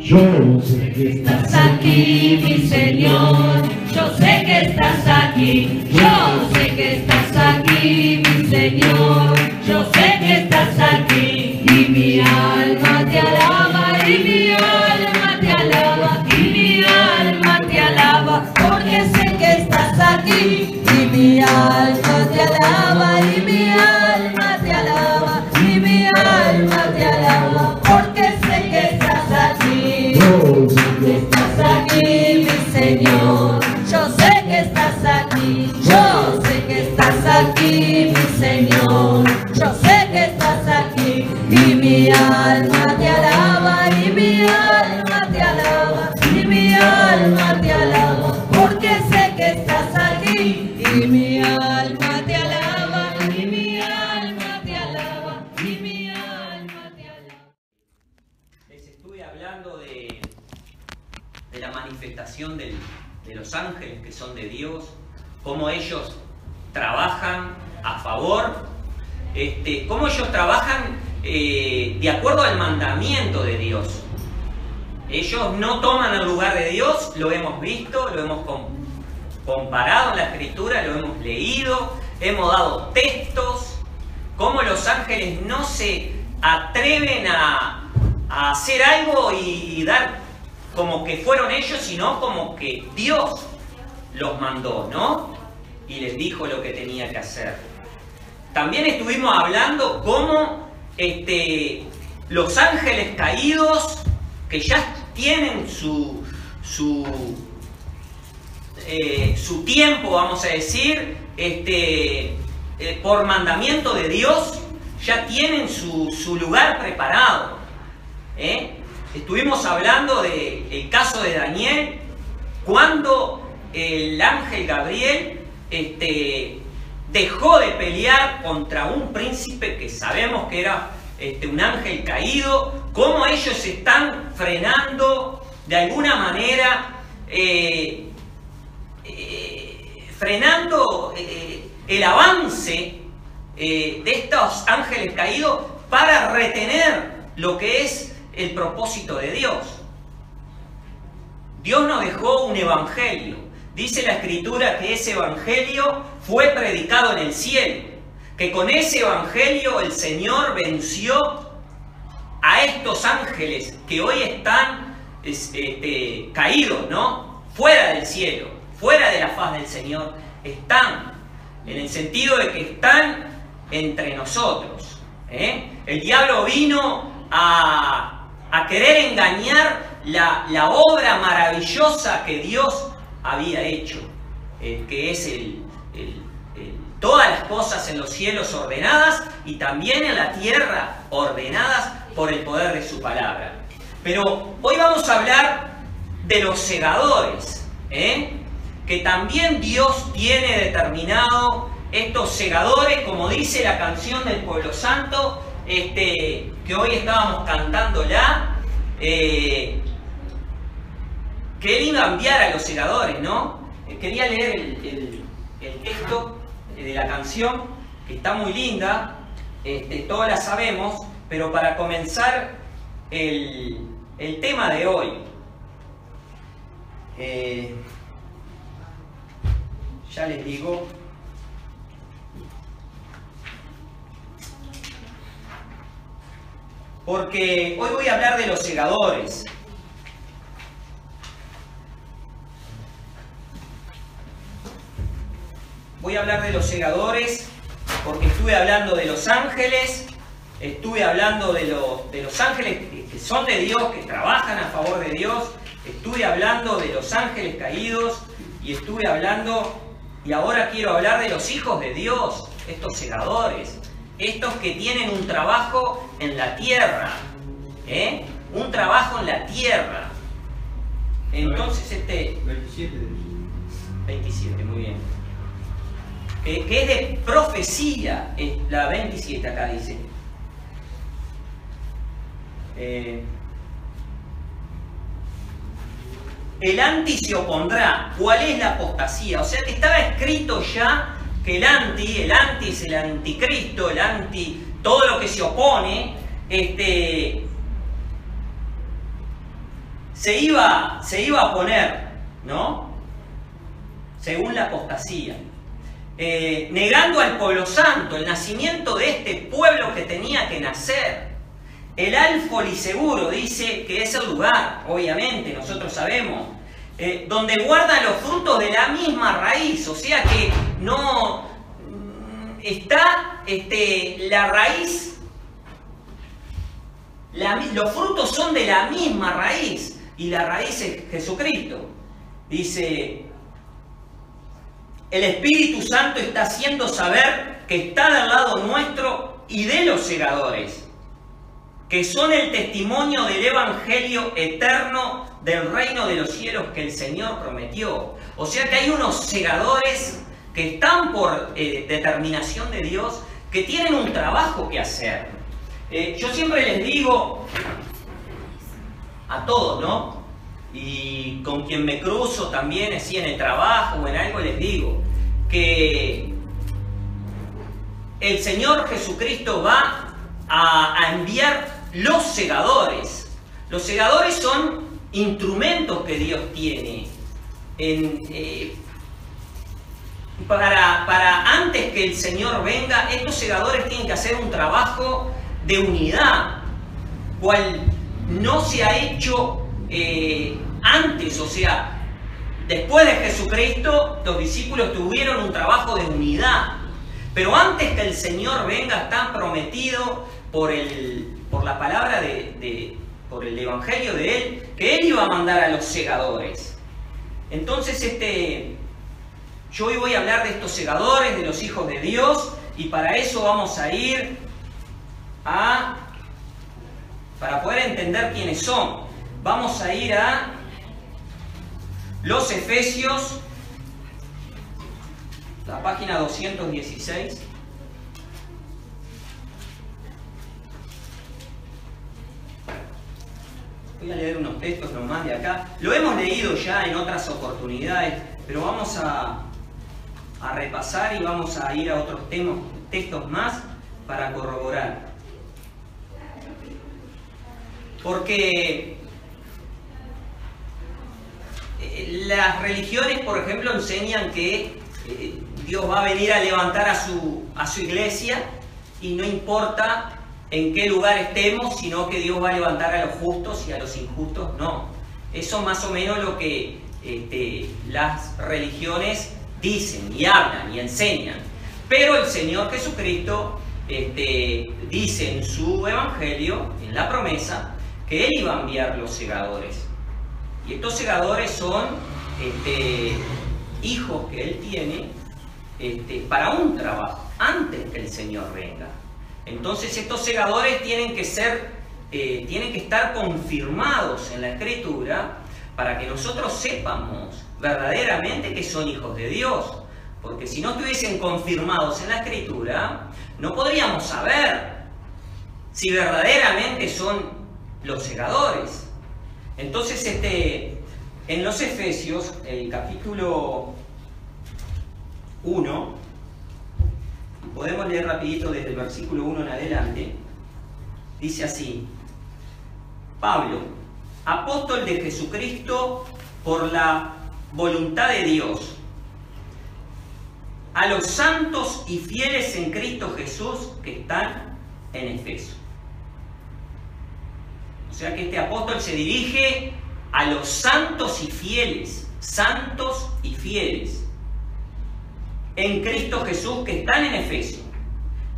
Yo sé que estás aquí, mi Señor. Yo sé que estás aquí. Yo sé que estás aquí, mi Señor. Yo sé que estás aquí. Y mi alma te alaba, y mi alma te alaba, y mi alma te alaba, porque sé que estás aquí. Y mi alma te alaba, y mi alma te alaba, y mi alma te alaba, porque sé que estás aquí. Yo sé que estás aquí, mi Señor. Yo sé que estás aquí. Yo sé que estás aquí, mi Señor. Yo sé que estás aquí. Y mi alma te alaba, y mi alma te alaba, y mi alma te alaba, porque sé que estás aquí. Y mi alma te alaba, y mi alma te alaba, y mi alma te alaba. Les estuve hablando de la manifestación de los ángeles que son de Dios, cómo ellos trabajan a favor, cómo ellos trabajan de acuerdo al mandamiento de Dios. Ellos no toman el lugar de Dios, lo hemos visto, lo hemos comparado en la Escritura, lo hemos leído, hemos dado textos, cómo los ángeles no se atreven a hacer algo y dar como que fueron ellos, sino como que Dios los mandó, ¿no? Y les dijo lo que tenía que hacer. También estuvimos hablando cómo los ángeles caídos, que ya tienen su tiempo, vamos a decir, por mandamiento de Dios, ya tienen su lugar preparado. Estuvimos hablando del caso de Daniel, cuando el ángel Gabriel dejó de pelear contra un príncipe que sabemos que era un ángel caído, cómo ellos están frenando de alguna manera, frenando el avance de estos ángeles caídos para retener lo que es el propósito de Dios. Dios nos dejó un evangelio. Dice la Escritura que ese evangelio fue predicado en el cielo, que con ese evangelio el Señor venció a estos ángeles que hoy están caídos, ¿no? Fuera del cielo, fuera de la faz del Señor. Están, en el sentido de que están entre nosotros. El diablo vino a querer engañar la obra maravillosa que Dios había hecho, que es todas las cosas en los cielos ordenadas y también en la tierra ordenadas por el poder de su palabra. Pero hoy vamos a hablar de los segadores, que también Dios tiene determinado estos segadores, como dice la canción del Pueblo Santo, que hoy estábamos cantándola. Que Él iba a enviar a los segadores, ¿no? Quería leer el texto de la canción, que está muy linda, todas la sabemos, pero para comenzar el tema de hoy, ya les digo, porque hoy voy a hablar de los segadores. Voy a hablar de los segadores porque estuve hablando de los ángeles, estuve hablando de los ángeles que son de Dios, que trabajan a favor de Dios, estuve hablando de los ángeles caídos y estuve hablando, y ahora quiero hablar de los hijos de Dios, estos segadores, estos que tienen un trabajo en la tierra, un trabajo en la tierra. Entonces 27, muy bien. Que es de profecía, la 27 acá dice. El anti se opondrá. ¿Cuál es la apostasía? O sea que estaba escrito ya que el anti es el anticristo, el anti, todo lo que se opone, se iba a poner, ¿no? Según la apostasía. Negando al pueblo santo, el nacimiento de este pueblo que tenía que nacer. El Alfol y Seguro dice que es el lugar, obviamente, nosotros sabemos, donde guarda los frutos de la misma raíz, o sea que no está la raíz, los frutos son de la misma raíz, y la raíz es Jesucristo. Dice, el Espíritu Santo está haciendo saber que está del lado nuestro y de los segadores, que son el testimonio del Evangelio eterno del reino de los cielos que el Señor prometió. O sea que hay unos segadores que están por determinación de Dios, que tienen un trabajo que hacer. Yo siempre les digo a todos, ¿no? Y con quien me cruzo también, así en el trabajo o en algo, les digo que el Señor Jesucristo va a enviar los segadores. Los segadores son instrumentos que Dios tiene para antes que el Señor venga. Estos segadores tienen que hacer un trabajo de unidad, cual no se ha hecho antes. O sea, después de Jesucristo, los discípulos tuvieron un trabajo de unidad, pero antes que el Señor venga está prometido por la palabra por el Evangelio de Él, que Él iba a mandar a los segadores. Entonces, yo hoy voy a hablar de estos segadores, de los hijos de Dios, y para eso vamos a ir para poder entender quiénes son, vamos a ir a los Efesios, la página 216. Voy a leer unos textos nomás de acá. Lo hemos leído ya en otras oportunidades, pero vamos a repasar y vamos a ir a otros textos más para corroborar. Porque las religiones, por ejemplo, enseñan que Dios va a venir a levantar a su iglesia y no importa en qué lugar estemos, sino que Dios va a levantar a los justos y a los injustos no. Eso más o menos lo que las religiones dicen y hablan y enseñan. Pero el Señor Jesucristo dice en su Evangelio, en la promesa, que Él iba a enviar los segadores. Y estos segadores son hijos que Él tiene para un trabajo, antes que el Señor venga. Entonces estos segadores tienen que estar confirmados en la Escritura para que nosotros sepamos verdaderamente que son hijos de Dios. Porque si no estuviesen confirmados en la Escritura, no podríamos saber si verdaderamente son los segadores. Entonces en los Efesios, el capítulo 1, podemos leer rapidito desde el versículo 1 en adelante. Dice así: Pablo, apóstol de Jesucristo por la voluntad de Dios, a los santos y fieles en Cristo Jesús que están en Efeso. O sea que este apóstol se dirige a los santos y fieles en Cristo Jesús que están en Efeso.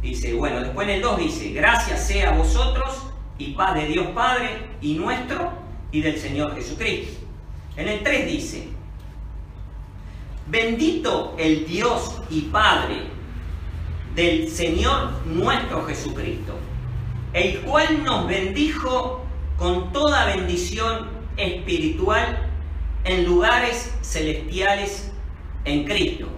Dice, bueno, después en el 2 dice: gracias sea a vosotros y paz de Dios Padre y nuestro y del Señor Jesucristo. En el 3 dice: bendito el Dios y Padre del Señor nuestro Jesucristo, el cual nos bendijo con toda bendición espiritual en lugares celestiales en Cristo.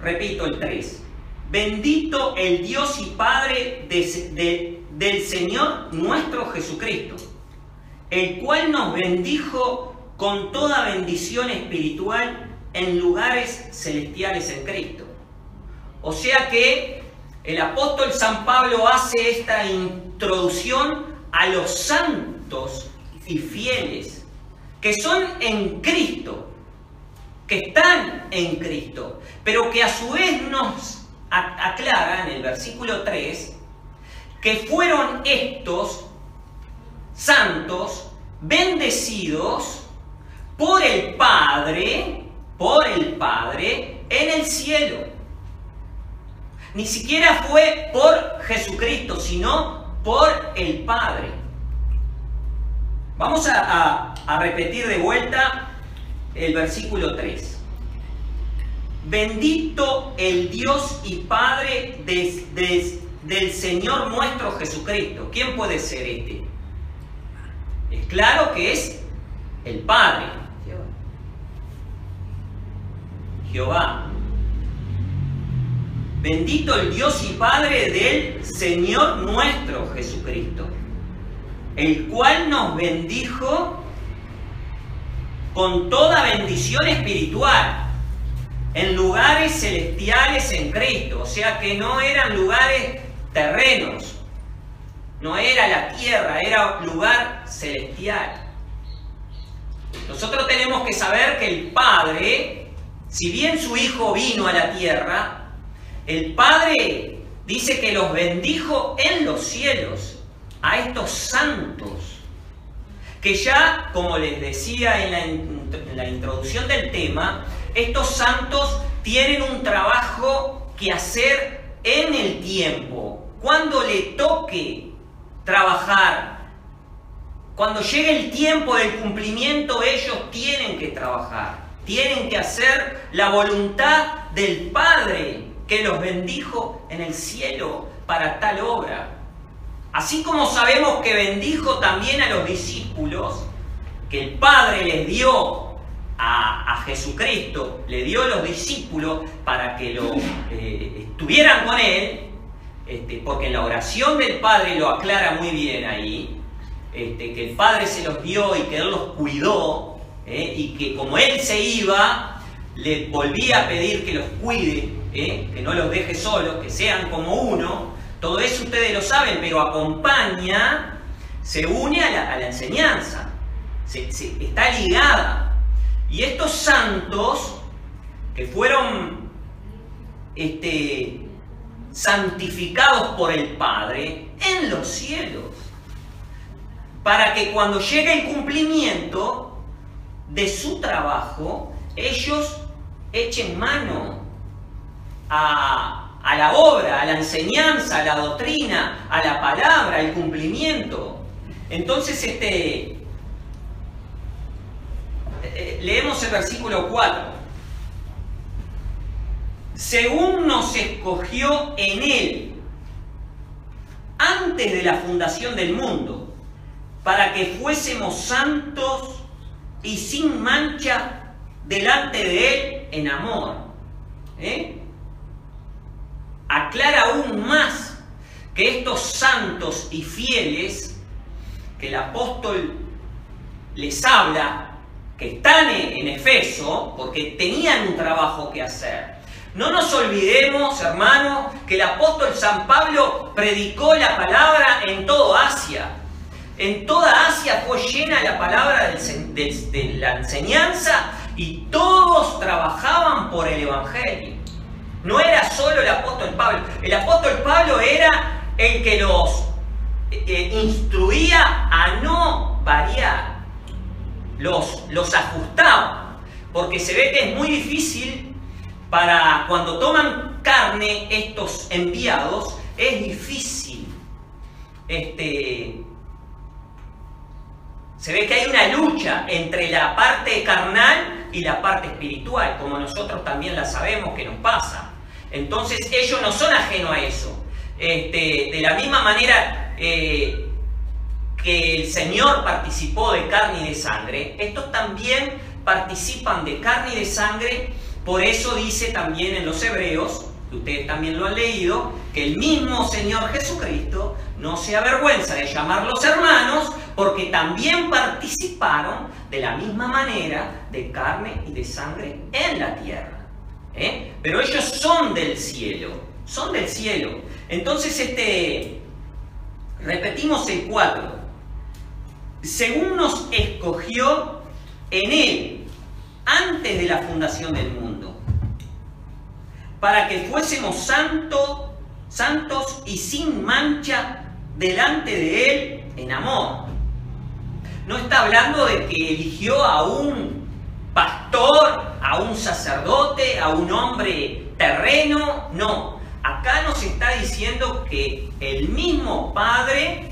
Repito el 3. Bendito el Dios y Padre del Señor nuestro Jesucristo, el cual nos bendijo con toda bendición espiritual en lugares celestiales en Cristo. O sea que el apóstol San Pablo hace esta introducción a los santos y fieles que son en Cristo, que están en Cristo, pero que a su vez nos aclara en el versículo 3 que fueron estos santos bendecidos por el Padre en el cielo. Ni siquiera fue por Jesucristo, sino por el Padre. Vamos a repetir de vuelta el versículo 3. Bendito el Dios y Padre del Señor nuestro Jesucristo. ¿Quién puede ser este? Es claro que es el Padre. Jehová. Bendito el Dios y Padre del Señor nuestro Jesucristo, el cual nos bendijo con toda bendición espiritual en lugares celestiales en Cristo. O sea que no eran lugares terrenos, no era la tierra, era un lugar celestial. Nosotros tenemos que saber que el Padre, si bien su Hijo vino a la tierra, el Padre dice que los bendijo en los cielos a estos santos, que ya, como les decía en la introducción del tema, estos santos tienen un trabajo que hacer en el tiempo. Cuando le toque trabajar, cuando llegue el tiempo del cumplimiento, ellos tienen que trabajar, tienen que hacer la voluntad del Padre que los bendijo en el cielo para tal obra. Así como sabemos que bendijo también a los discípulos, que el Padre les dio a Jesucristo, le dio a los discípulos para que estuvieran con Él, porque en la oración del Padre lo aclara muy bien ahí, que el Padre se los dio y que Él los cuidó, y que como Él se iba, le volvía a pedir que los cuide, que no los deje solos, que sean como uno. Todo eso ustedes lo saben, pero acompaña, se une a la enseñanza, está ligada. Y estos santos que fueron santificados por el Padre en los cielos, para que cuando llegue el cumplimiento de su trabajo, ellos echen mano a la obra, a la enseñanza, a la doctrina, a la palabra, al cumplimiento. Entonces, leemos el versículo 4. Según nos escogió en Él, antes de la fundación del mundo, para que fuésemos santos y sin mancha delante de Él en amor. Aclara aún más que estos santos y fieles que el apóstol les habla, que están en Efeso, porque tenían un trabajo que hacer. No nos olvidemos, hermanos, que el apóstol San Pablo predicó la palabra en toda Asia. En toda Asia fue llena la palabra de la enseñanza y todos trabajaban por el Evangelio. No era solo el apóstol Pablo. El apóstol Pablo era el que los instruía a no variar. Los ajustaba. Porque se ve que es muy difícil para cuando toman carne estos enviados, es difícil. Se ve que hay una lucha entre la parte carnal y la parte espiritual, como nosotros también la sabemos que nos pasa. Entonces ellos no son ajenos a eso. De la misma manera que el Señor participó de carne y de sangre, estos también participan de carne y de sangre. Por eso dice también en los Hebreos, que ustedes también lo han leído, que el mismo Señor Jesucristo no se avergüenza de llamarlos hermanos, porque también participaron de la misma manera de carne y de sangre en la tierra. Pero ellos son del cielo, son del cielo. Entonces, repetimos el 4. según nos escogió en Él, antes de la fundación del mundo, para que fuésemos santos y sin mancha delante de Él en amor. No está hablando de que eligió a un pastor, a un sacerdote, a un hombre terreno, no. Acá nos está diciendo que el mismo Padre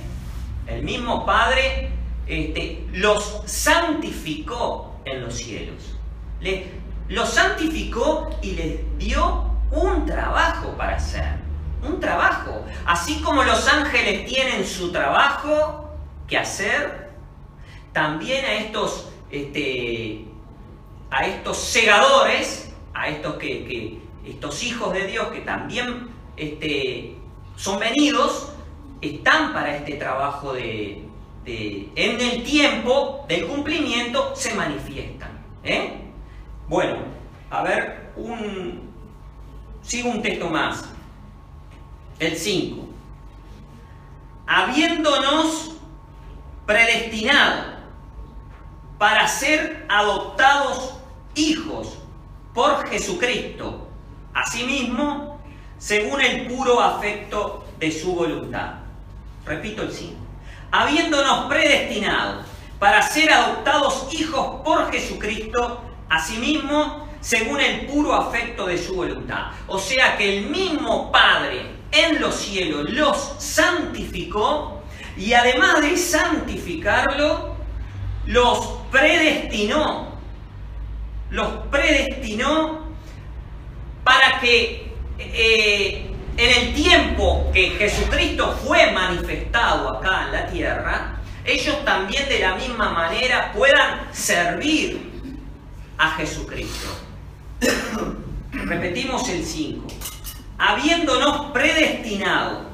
los santificó en los cielos. Los santificó y les dio un trabajo para hacer. Un trabajo. Así como los ángeles tienen su trabajo que hacer, también a estos segadores, a estos hijos de Dios que también son venidos, están para este trabajo en el tiempo del cumplimiento se manifiestan. Bueno, a ver, sigo un texto más. El 5. Habiéndonos predestinado para ser adoptados hijos por Jesucristo, asimismo, según el puro afecto de su voluntad. Repito el 5. Habiéndonos predestinado para ser adoptados hijos por Jesucristo, asimismo, según el puro afecto de su voluntad. O sea que el mismo Padre en los cielos los santificó y además de santificarlo, los predestinó para que en el tiempo que Jesucristo fue manifestado acá en la tierra, ellos también de la misma manera puedan servir a Jesucristo. Repetimos el 5. Habiéndonos predestinado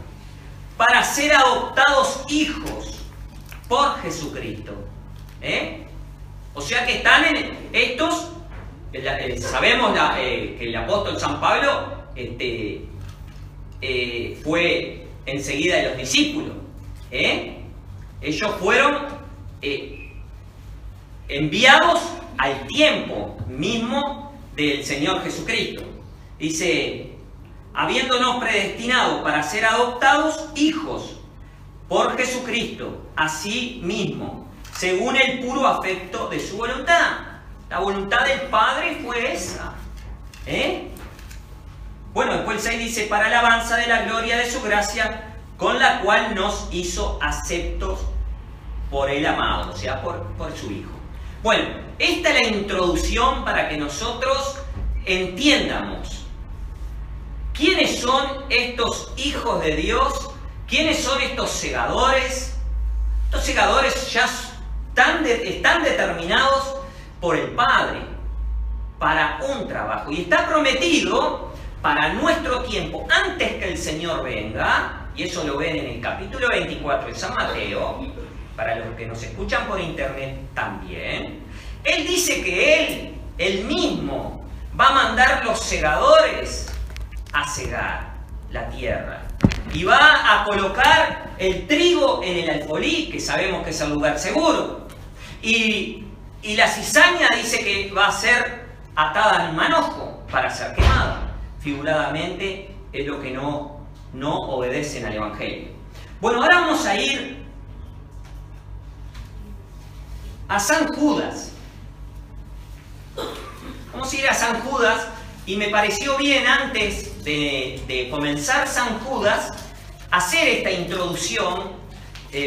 para ser adoptados hijos por Jesucristo. O sea que están en estos, sabemos que el apóstol San Pablo fue enseguida de los discípulos. Ellos fueron enviados al tiempo mismo del Señor Jesucristo. Dice, habiéndonos predestinado para ser adoptados hijos por Jesucristo, así mismo, según el puro afecto de su voluntad. La voluntad del Padre fue esa. Bueno, después el 6 dice, para alabanza de la gloria de su gracia, con la cual nos hizo aceptos por el amado, o sea, por su Hijo. Bueno, esta es la introducción para que nosotros entiendamos quiénes son estos hijos de Dios, quiénes son estos segadores. Estos segadores ya están determinados por el Padre para un trabajo y está prometido para nuestro tiempo antes que el Señor venga, y eso lo ven en el capítulo 24 de San Mateo, para los que nos escuchan por internet también. Él dice que Él mismo va a mandar los segadores a segar la tierra y va a colocar el trigo en el alfolí, que sabemos que es el lugar seguro, y la cizaña dice que va a ser atada al manojo para ser quemada. Figuradamente es lo que no obedecen al Evangelio. Bueno, ahora vamos a ir a San Judas. Vamos a ir a San Judas y me pareció bien antes de comenzar San Judas hacer esta introducción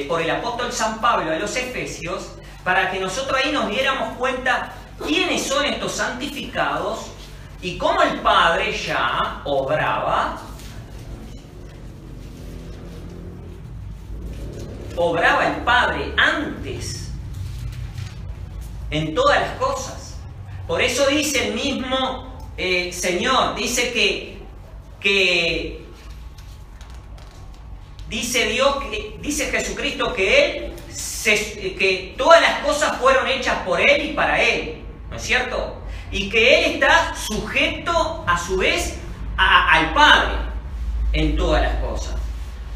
por el apóstol San Pablo a los Efesios para que nosotros ahí nos diéramos cuenta quiénes son estos santificados y cómo el Padre ya obraba el Padre antes en todas las cosas. Por eso dice el mismo Señor, dice que dice Jesucristo que que todas las cosas fueron hechas por Él y para Él, ¿no es cierto? Y que Él está sujeto a su vez al Padre en todas las cosas.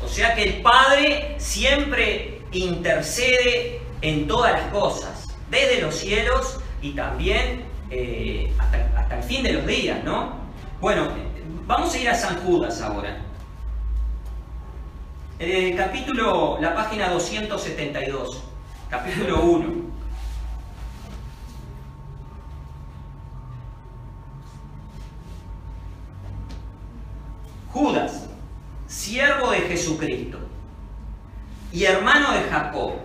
O sea que el Padre siempre intercede en todas las cosas, desde los cielos y también hasta el fin de los días, ¿no? Bueno, vamos a ir a San Judas ahora. Capítulo, la página 272, capítulo 1. Judas, siervo de Jesucristo y hermano de Jacob,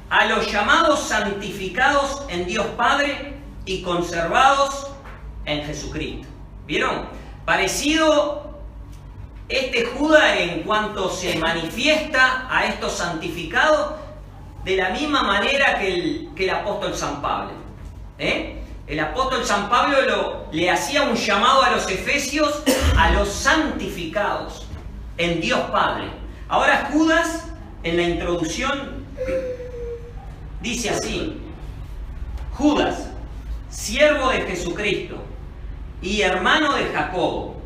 a los llamados santificados en Dios Padre y conservados en Jesucristo. ¿Vieron? Parecido este Judas en cuanto se manifiesta a estos santificados de la misma manera que el apóstol San Pablo. El apóstol San Pablo le hacía un llamado a los efesios, a los santificados en Dios Padre. Ahora Judas, en la introducción, dice así: Judas, siervo de Jesucristo y hermano de Jacobo,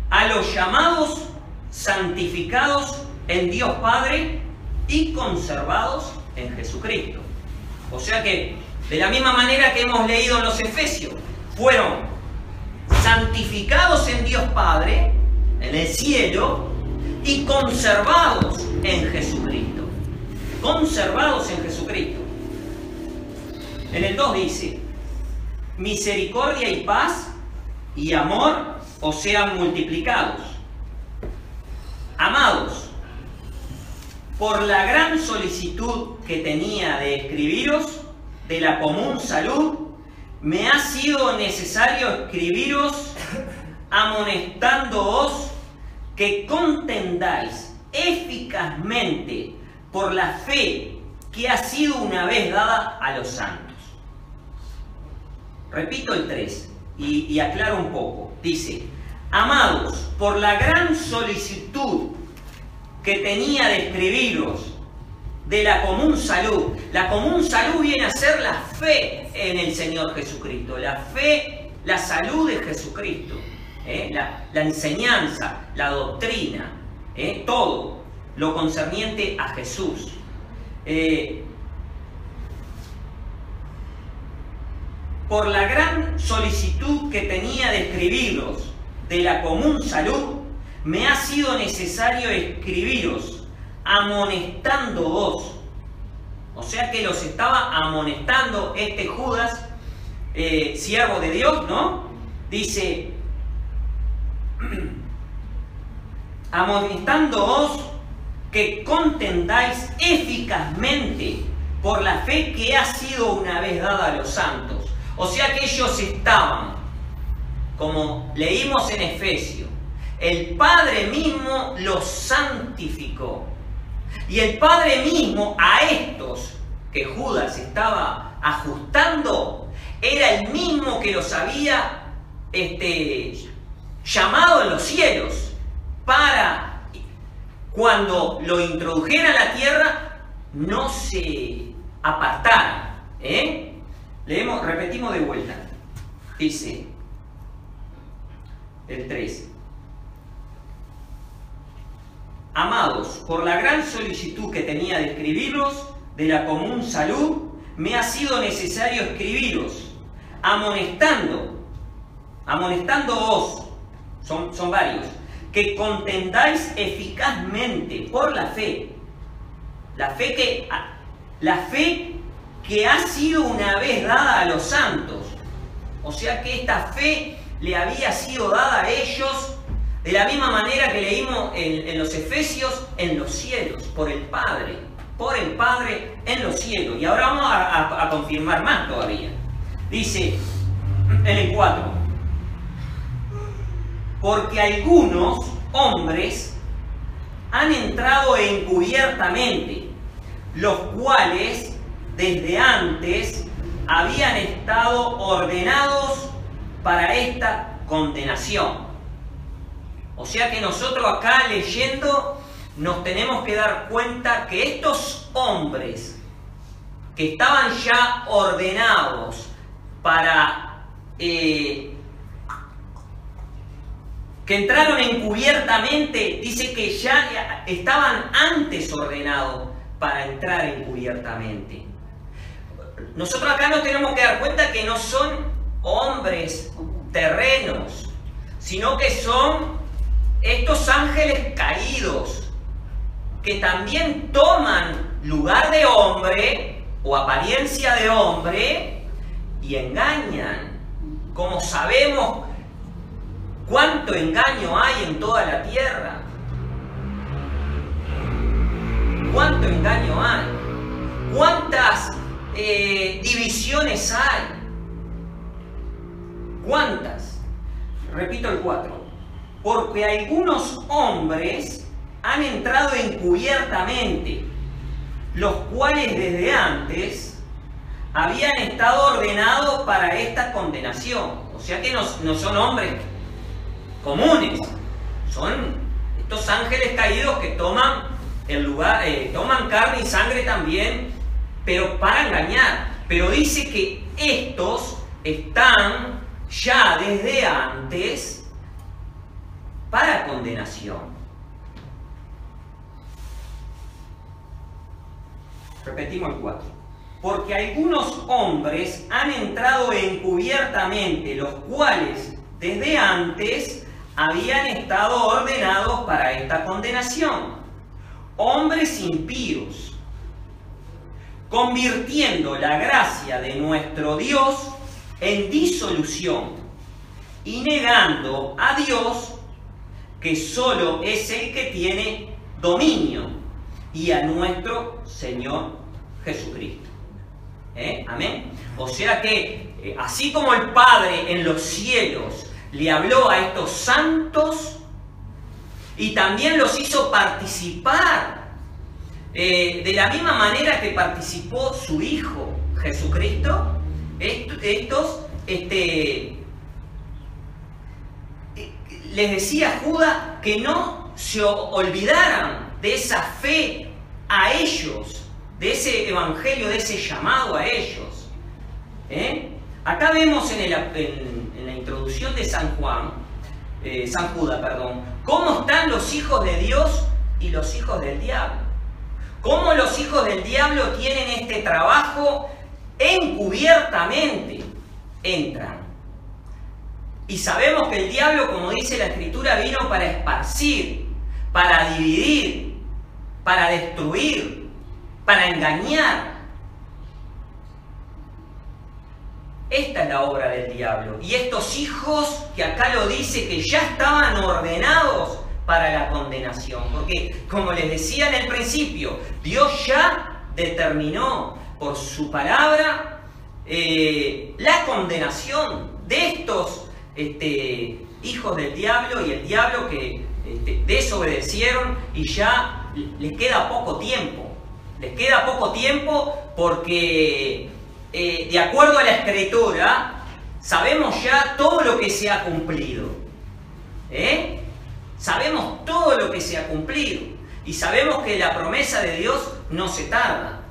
a los llamados santificados en Dios Padre y conservados en Jesucristo. O sea que, de la misma manera que hemos leído en los Efesios, fueron santificados en Dios Padre, en el cielo, y conservados en Jesucristo. Conservados en Jesucristo. En el 2 dice: misericordia y paz y amor os sean multiplicados. Amados, por la gran solicitud que tenía de escribiros, de la común salud, me ha sido necesario escribiros amonestándoos que contendáis eficazmente por la fe que ha sido una vez dada a los santos. Repito el 3 y aclaro un poco. Dice: amados, por la gran solicitud que tenía de escribiros de la común salud. La común salud viene a ser la fe en el Señor Jesucristo, la fe, la salud de Jesucristo, la enseñanza, la doctrina, todo lo concerniente a Jesús. Por la gran solicitud que tenía de escribiros de la común salud, me ha sido necesario escribiros amonestándoos. O sea que los estaba amonestando este Judas, siervo de Dios, ¿no? Dice: amonestándoos que contendáis eficazmente por la fe que ha sido una vez dada a los santos. O sea que ellos estaban, como leímos en Efesios, el Padre mismo los santificó. Y el Padre mismo a estos que Judas estaba ajustando, era el mismo que los había llamado en los cielos para, cuando lo introdujera a la tierra, no se apartara. Repetimos de vuelta. Dice el 3. Amados, por la gran solicitud que tenía de escribiros de la común salud, me ha sido necesario escribiros, amonestándoos, son varios, que contendáis eficazmente por la fe, la fe que ha sido una vez dada a los santos. O sea que esta fe le había sido dada a ellos de la misma manera que leímos en los Efesios, en los cielos, por el Padre en los cielos. Y ahora vamos a confirmar más todavía. Dice en el 4: porque algunos hombres han entrado encubiertamente, los cuales desde antes habían estado ordenados para esta condenación. O sea que nosotros acá leyendo nos tenemos que dar cuenta que estos hombres que estaban ya ordenados para que entraron encubiertamente, dice que ya estaban antes ordenados para entrar encubiertamente. Nosotros acá nos tenemos que dar cuenta que no son hombres terrenos, sino que son estos ángeles caídos, que también toman lugar de hombre o apariencia de hombre y engañan. Como sabemos cuánto engaño hay en toda la tierra, cuánto engaño hay, cuántas divisiones hay, cuántas. Repito el 4. Porque algunos hombres han entrado encubiertamente, los cuales desde antes habían estado ordenados para esta condenación. O sea que no son hombres comunes, son estos ángeles caídos que toman el lugar, toman carne y sangre también, pero para engañar. Pero dice que estos están ya desde antes para condenación. Repetimos el 4. Porque algunos hombres han entrado encubiertamente, los cuales desde antes habían estado ordenados para esta condenación. Hombres impíos, convirtiendo la gracia de nuestro Dios en disolución y negando a Dios, que solo es el que tiene dominio, y a nuestro Señor Jesucristo. Amén. O sea que, así como el Padre en los cielos le habló a estos santos y también los hizo participar de la misma manera que participó su Hijo Jesucristo, estos les decía Judas que no se olvidaran de esa fe a ellos, de ese evangelio, de ese llamado a ellos. Acá vemos en la introducción de San Judas, cómo están los hijos de Dios y los hijos del diablo. Cómo los hijos del diablo tienen este trabajo encubiertamente, entran. Y sabemos que el diablo, como dice la Escritura, vino para esparcir, para dividir, para destruir, para engañar. Esta es la obra del diablo. Y estos hijos, que acá lo dice, que ya estaban ordenados para la condenación. Porque, como les decía en el principio, Dios ya determinó por su palabra la condenación de estos hijos del diablo y el diablo que desobedecieron, y ya les queda poco tiempo. Les queda poco tiempo porque, de acuerdo a la Escritura, sabemos ya todo lo que se ha cumplido. Sabemos todo lo que se ha cumplido. Y sabemos que la promesa de Dios no se tarda.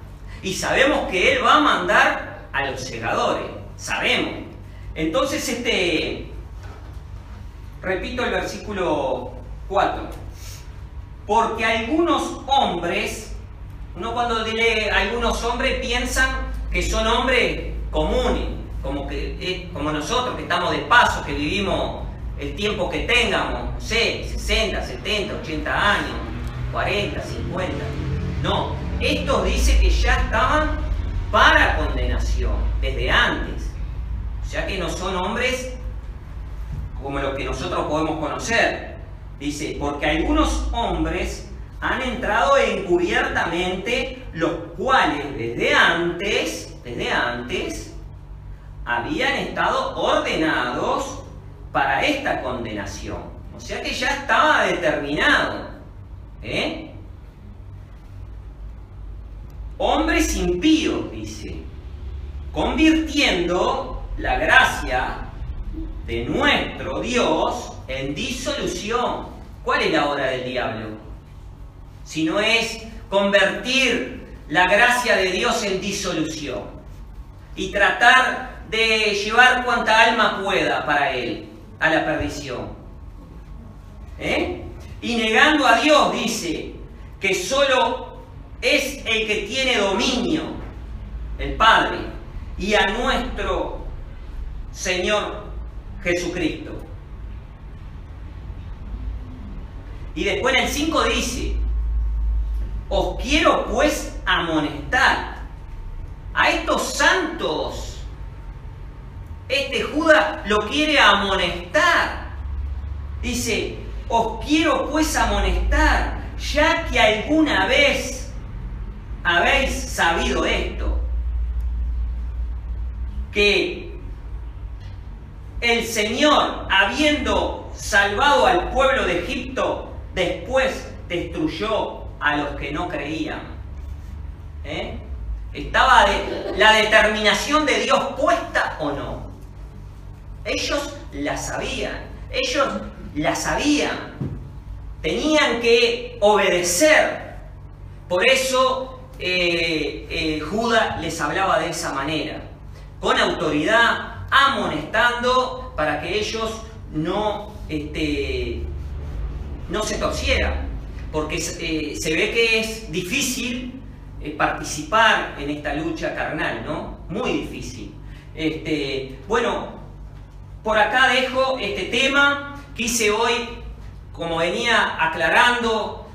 Y sabemos que Él va a mandar a los segadores. Sabemos. Entonces, repito el versículo 4. Porque algunos hombres, uno cuando lee algunos hombres piensan que son hombres comunes, como nosotros que estamos de paso, que vivimos el tiempo que tengamos, no sé, 60, 70, 80 años, 40, 50. No, estos dice que ya estaban para condenación desde antes. O sea que no son hombres como los que nosotros podemos conocer. Dice, porque algunos hombres han entrado encubiertamente, los cuales desde antes habían estado ordenados para esta condenación. O sea que ya estaba determinado. Hombres impíos, dice, convirtiendo la gracia de nuestro Dios en disolución. ¿Cuál es la obra del diablo? Si no es convertir la gracia de Dios en disolución y tratar de llevar cuanta alma pueda para él a la perdición. Y negando a Dios, dice, que solo es el que tiene dominio, el Padre, y a nuestro Señor Jesucristo. Y después en el 5 dice: os quiero pues amonestar a estos santos. Este Judas lo quiere amonestar. Dice: os quiero pues amonestar, ya que alguna vez habéis sabido esto, que el Señor, habiendo salvado al pueblo de Egipto, después destruyó a los que no creían. ¿Estaba la determinación de Dios puesta o no? Ellos la sabían, tenían que obedecer. Por eso Judas les hablaba de esa manera, con autoridad, amonestando para que ellos no se torcieran, porque se ve que es difícil participar en esta lucha carnal, ¿no? Muy difícil. Bueno, por acá dejo este tema. Quise hoy, como venía aclarando,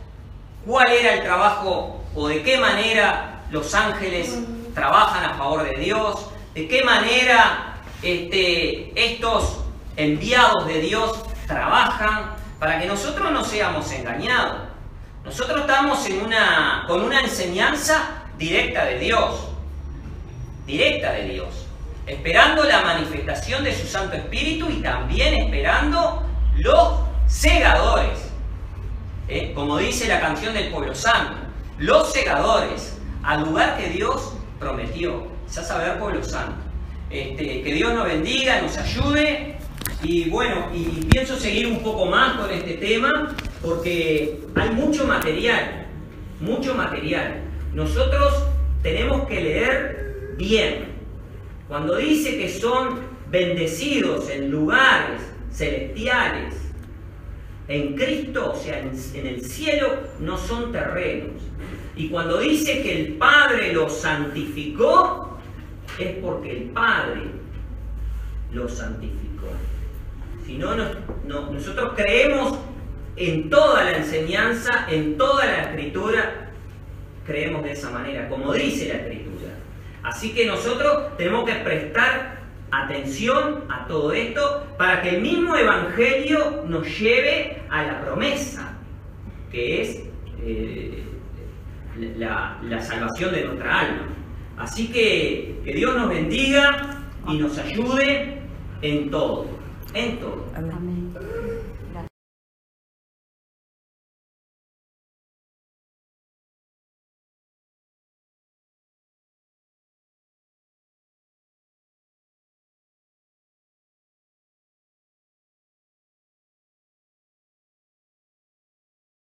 cuál era el trabajo o de qué manera los ángeles trabajan a favor de Dios, de qué manera estos enviados de Dios trabajan, para que nosotros no seamos engañados. Nosotros estamos con una enseñanza directa de Dios, esperando la manifestación de su Santo Espíritu y también esperando los segadores, como dice la canción del Pueblo Santo, los segadores al lugar que Dios prometió. Ya saber, Pueblo Santo. Que Dios nos bendiga, nos ayude. Y bueno, y pienso seguir un poco más con este tema porque hay mucho material. Nosotros tenemos que leer bien. Cuando dice que son bendecidos en lugares celestiales, en Cristo, o sea, en el cielo, no son terrenos. Y cuando dice que el Padre los santificó, es porque el Padre los santificó. Si no, nosotros creemos en toda la enseñanza, en toda la Escritura, creemos de esa manera, como dice la Escritura. Así que nosotros tenemos que prestar atención a todo esto para que el mismo Evangelio nos lleve a la promesa, que es la salvación de nuestra alma. Así que Dios nos bendiga y nos ayude en todo. Amén.